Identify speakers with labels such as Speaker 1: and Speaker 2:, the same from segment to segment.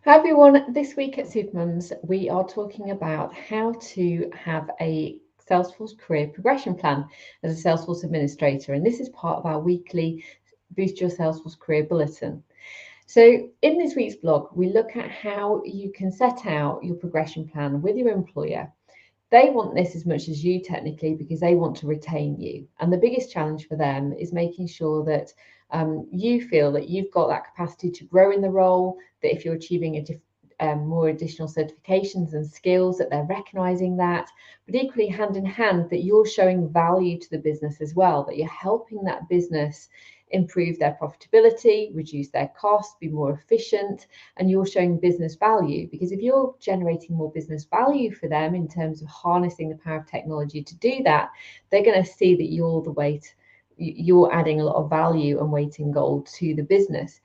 Speaker 1: Hi everyone, this week at Supermums we are talking about how to have a Salesforce career progression plan as a Salesforce administrator, and this is part of our weekly Boost Your Salesforce Career Bulletin. So in this week's blog we look at how you can set out your progression plan with your employer. They want this as much as you technically because they want to retain you. And the biggest challenge for them is making sure that you feel that you've got that capacity to grow in the role, that if you're achieving more additional certifications and skills, that they're recognizing that, but equally hand in hand, that you're showing value to the business as well, that you're helping that business improve their profitability, reduce their costs, be more efficient, and you're showing business value. Because if you're generating more business value for them in terms of harnessing the power of technology to do that, they're going to see that you're adding a lot of value and weight in gold to the business.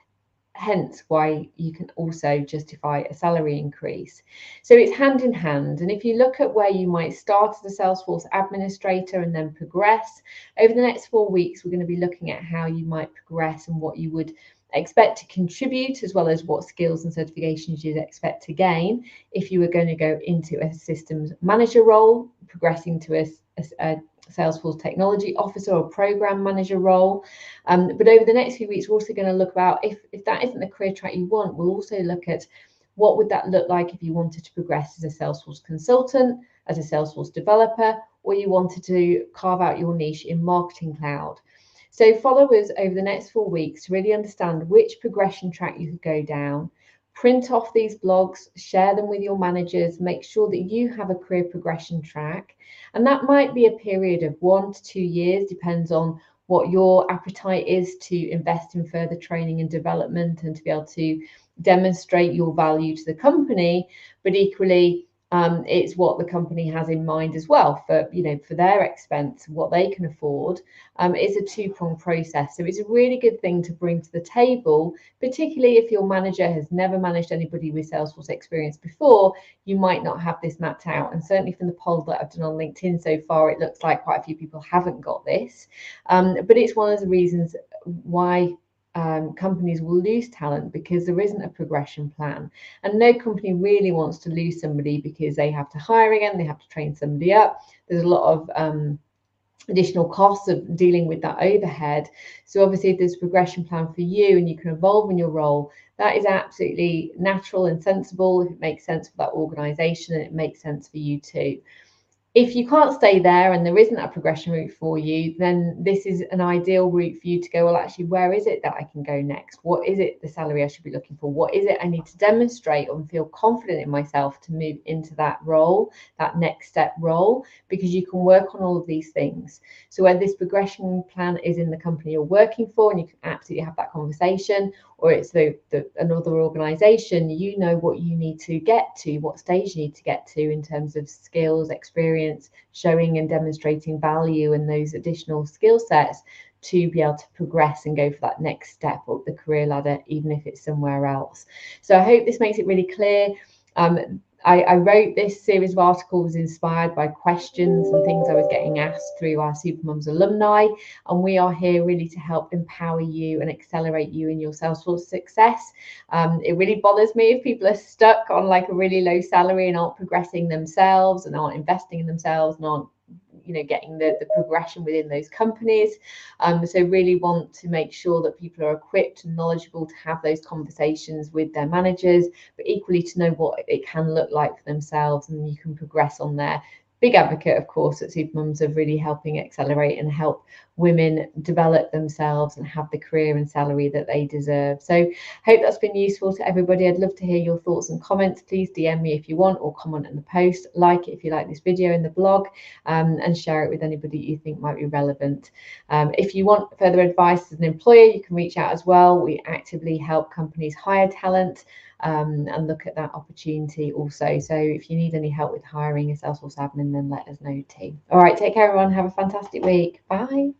Speaker 1: Hence why you can also justify a salary increase. So it's hand in hand. And if you look at where you might start as a Salesforce administrator and then progress over the next 4 weeks, we're going to be looking at how you might progress and what you would expect to contribute, as well as what skills and certifications you'd expect to gain if you were going to go into a systems manager role, progressing to a Salesforce technology officer or program manager role. But over the next few weeks, we're also going to look about if that isn't the career track you want, we'll also look at what would that look like if you wanted to progress as a Salesforce consultant, as a Salesforce developer, or you wanted to carve out your niche in marketing cloud. So follow us over the next 4 weeks to really understand which progression track you could go down. Print off these blogs, share them with your managers, make sure that you have a career progression track. And that might be a period of 1 to 2 years, depends on what your appetite is to invest in further training and development and to be able to demonstrate your value to the company. But equally, it's what the company has in mind as well for their expense, what they can afford. It's a two-pronged process, so it's a really good thing to bring to the table, particularly if your manager has never managed anybody with Salesforce experience before. You might not have this mapped out, and certainly from the poll that I've done on LinkedIn so far, it looks like quite a few people haven't got this, but it's one of the reasons why companies will lose talent, because there isn't a progression plan, and no company really wants to lose somebody because they have to hire again, they have to train somebody up. There's a lot of additional costs of dealing with that overhead. So obviously if there's a progression plan for you and you can evolve in your role, that is absolutely natural and sensible if it makes sense for that organization and it makes sense for you too. If you can't stay there and there isn't a progression route for you, then this is an ideal route for you to go, well, actually, where is it that I can go next? What is it, the salary I should be looking for? What is it I need to demonstrate and feel confident in myself to move into that role, that next step role? Because you can work on all of these things. So whether this progression plan is in the company you're working for and you can absolutely have that conversation, or it's another organization, you know what you need to get to, what stage you need to get to in terms of skills, experience, showing and demonstrating value and those additional skill sets to be able to progress and go for that next step up the career ladder, even if it's somewhere else. So I hope this makes it really clear. I wrote this series of articles inspired by questions and things I was getting asked through our Supermums alumni, and we are here really to help empower you and accelerate you in your Salesforce success. It really bothers me if people are stuck on like a really low salary and aren't progressing themselves and aren't investing in themselves and aren't getting the progression within those companies. So really want to make sure that people are equipped and knowledgeable to have those conversations with their managers, but equally to know what it can look like for themselves, and you can progress on there. Big advocate, of course, at Supermums of really helping accelerate and help women develop themselves and have the career and salary that they deserve. So hope that's been useful to everybody. I'd love to hear your thoughts and comments. Please DM me if you want, or comment in the post. Like it if you like this video in the blog, and share it with anybody you think might be relevant. If you want further advice as an employer, you can reach out as well. We actively help companies hire talent and look at that opportunity also. So if you need any help with hiring a Salesforce admin, then let us know too. All right, take care everyone. Have a fantastic week. Bye.